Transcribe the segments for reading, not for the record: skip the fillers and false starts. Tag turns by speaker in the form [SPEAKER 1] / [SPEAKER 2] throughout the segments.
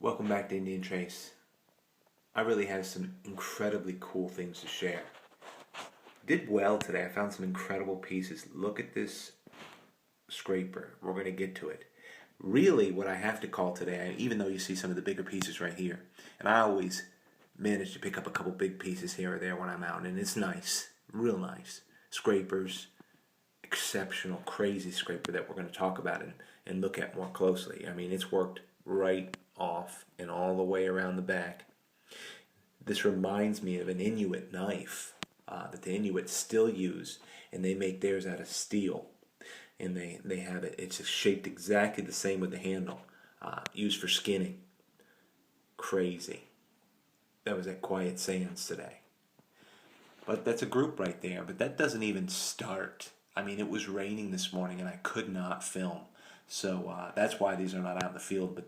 [SPEAKER 1] Welcome back to Indian Trace. I really have some incredibly cool things to share. Did well today. I found some incredible pieces. Look at this scraper. We're going to get to it. Really, what I have to call today, even though you see some of the bigger pieces right here, and I always manage to pick up a couple big pieces here or there when I'm out, and it's nice, real nice. Scrapers, exceptional, crazy scraper that we're going to talk about and look at more closely. I mean, it's worked right off and all the way around the back. This reminds me of an Inuit knife that the Inuits still use, and they make theirs out of steel. And they have it, it's shaped exactly the same with the handle, used for skinning. Crazy. That was at Quiet Sands today. But that's a group right there, but that doesn't even start. I mean, it was raining this morning and I could not film. So that's why these are not out in the field, but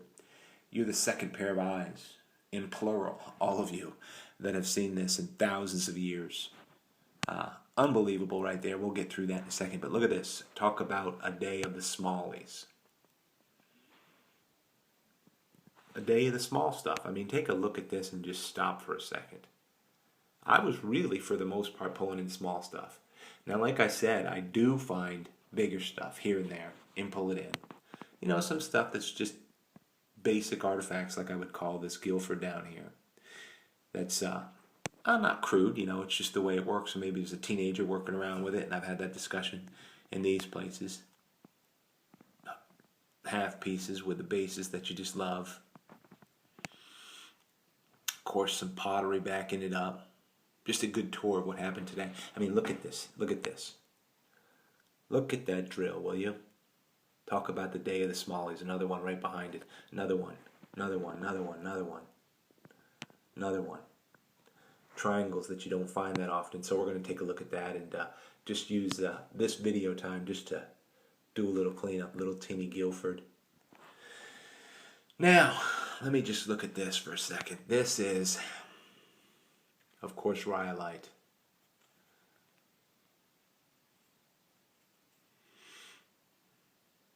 [SPEAKER 1] you're the second pair of eyes, in plural, all of you, that have seen this in thousands of years. Unbelievable right there. We'll get through that in a second. But look at this. Talk about a day of the smallies. A day of the small stuff. I mean, take a look at this and just stop for a second. I was really, for the most part, pulling in small stuff. Now, like I said, I do find bigger stuff here and there and pull it in. You know, some stuff that's just basic artifacts, like I would call this Guilford down here. That's not crude, you know, it's just the way it works. So maybe as a teenager working around with it, and I've had that discussion in these places. Half pieces with the bases that you just love. Of course, some pottery backing it up. Just a good tour of what happened today. I mean, look at this. Look at this. Look at that drill, will you? Talk about the day of the smallies. Another one right behind it. Another one. Another one. Another one. Another one. Another one. Triangles that you don't find that often. So we're going to take a look at that and just use this video time just to do a little cleanup, little teeny Guilford. Now, let me just look at this for a second. This is, of course, rhyolite.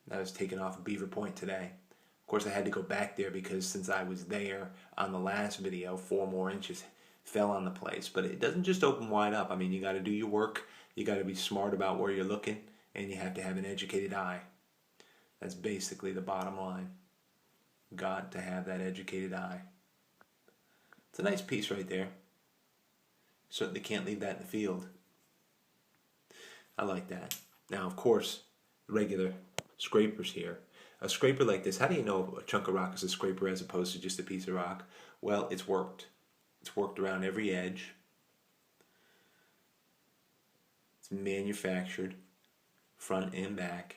[SPEAKER 1] That was taken off of Beaver Point today. Of course, I had to go back there because since I was there on the last video, 4 more inches fell on the place. But it doesn't just open wide up. I mean, you got to do your work. You got to be smart about where you're looking, and you have to have an educated eye. That's basically the bottom line. Got to have that educated eye. It's a nice piece right there. Certainly can't leave that in the field. I like that. Now, of course, regular scrapers here. A scraper like this, how do you know a chunk of rock is a scraper as opposed to just a piece of rock? Well, it's worked. It's worked around every edge. It's manufactured front and back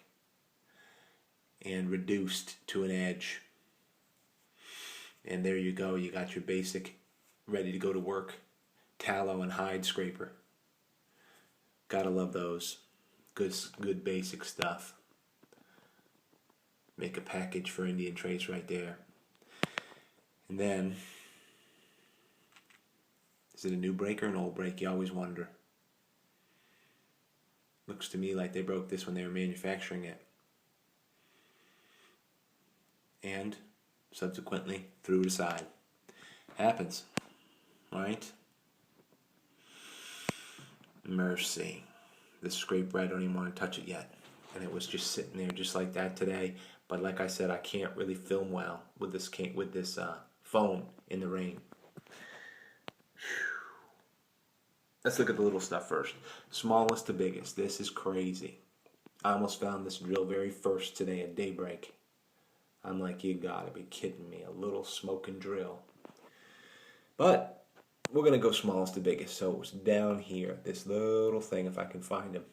[SPEAKER 1] and reduced to an edge. And there you go. You got your basic ready to go to work tallow and hide scraper. Gotta love those. Good basic stuff. Make a package for Indian Trace right there. And then, is it a new break or an old break? You always wonder. Looks to me like they broke this when they were manufacturing it. And subsequently threw it aside. Happens, right? Mercy. This scraper, I don't even want to touch it yet. And it was just sitting there just like that today. But like I said, I can't really film well with this phone in the rain. Let's look at the little stuff first. Smallest to biggest. This is crazy. I almost found this drill very first today at daybreak. I'm like, you gotta be kidding me. A little smoking drill. But we're going to go smallest to biggest. So it's down here. This little thing, if I can find him.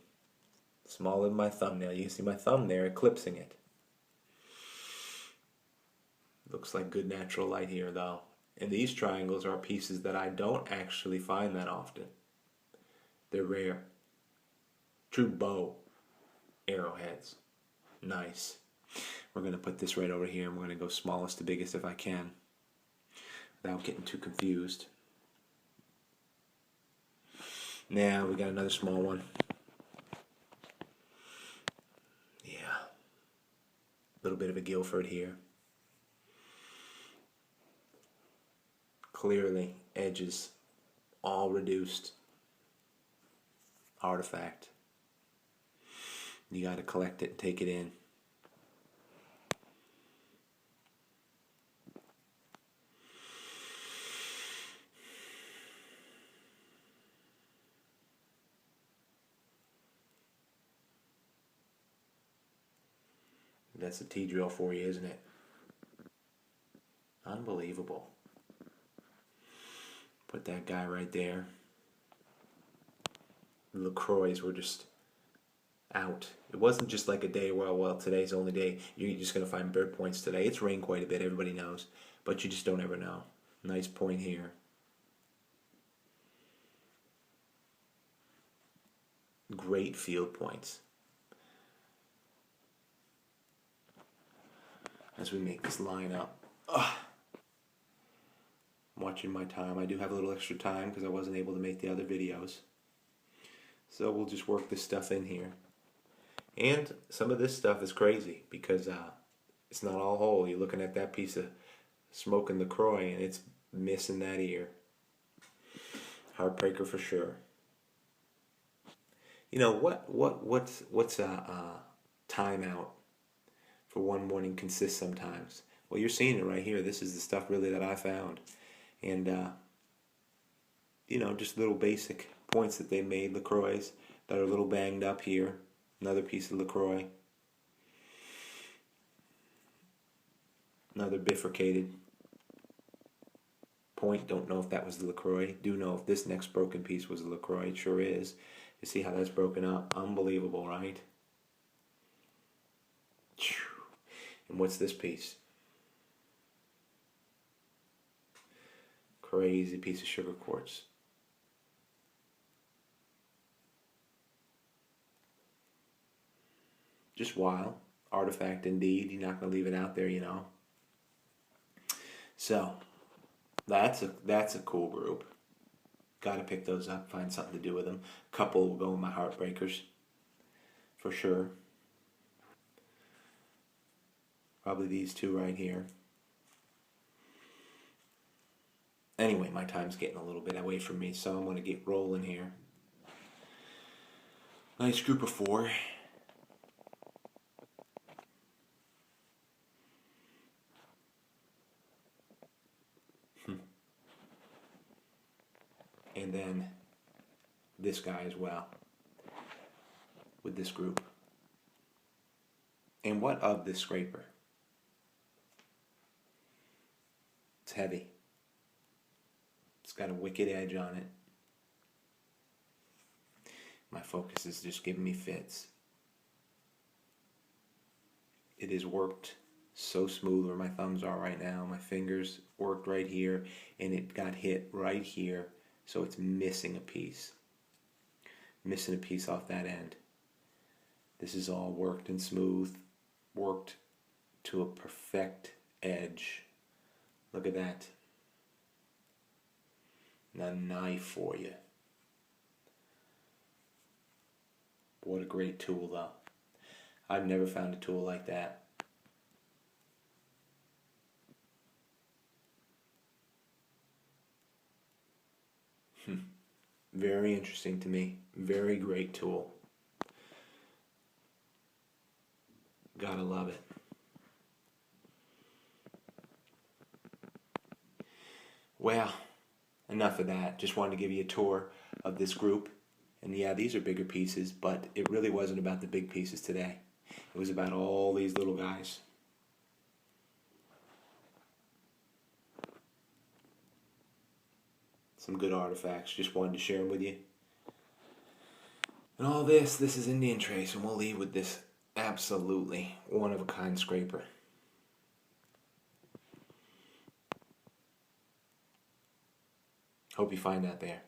[SPEAKER 1] Smaller than my thumbnail. You can see my thumb there eclipsing it. Looks like good natural light here, though. And these triangles are pieces that I don't actually find that often. They're rare. True bow arrowheads. Nice. We're going to put this right over here, and we're going to go smallest to biggest if I can, without getting too confused. Now we got another small one. Yeah. A little bit of a Guilford here. clearly edges all reduced. Artifact. You got to collect it and take it in. That's a T-drill for you, isn't it? Unbelievable. Put that guy right there. The Lecroys were just out. It wasn't just like a day where, well, today's the only day. You're just going to find bird points today. It's rained quite a bit, everybody knows. But you just don't ever know. Nice point here. Great field points. As we make this line up. Ugh. I'm watching my time. I do have a little extra time because I wasn't able to make the other videos. So we'll just work this stuff in here. And some of this stuff is crazy because it's not all whole. You're looking at that piece of smoking Lecroy and it's missing that ear. Heartbreaker for sure. You know what's a timeout for one morning consists sometimes? Well, you're seeing it right here. This is the stuff really that I found, and you know, just little basic points that they made. Lecroys that are a little banged up here. Another piece of Lecroy. Another bifurcated point. Don't know if that was the Lecroy. Do know if this next broken piece was the Lecroy. It sure is. You see how that's broken up? Unbelievable, right? And what's this piece? Crazy piece of sugar quartz. Just wild. Artifact indeed. You're not going to leave it out there, you know. So, that's a cool group. Got to pick those up, find something to do with them. A couple will go in my heartbreakers, for sure. Probably these two right here. Anyway, my time's getting a little bit away from me, so I'm going to get rolling here. Nice group of 4. And then this guy as well with this group. And what of this scraper? It's heavy. It's got a wicked edge on it. My focus is just giving me fits. It is worked so smooth where my thumbs are right now. My fingers worked right here and it got hit right here. So it's missing a piece. Missing a piece off that end. This is all worked and smooth. Worked to a perfect edge. Look at that. A knife for you. What a great tool though. I've never found a tool like that. Very interesting to me. Very great tool. Gotta love it. Well, enough of that. Just wanted to give you a tour of this group. And yeah, these are bigger pieces, but it really wasn't about the big pieces today. It was about all these little guys. Some good artifacts. Just wanted to share them with you. And all this is Indian Trace, and we'll leave with this absolutely one-of-a-kind scraper. Hope you find that there.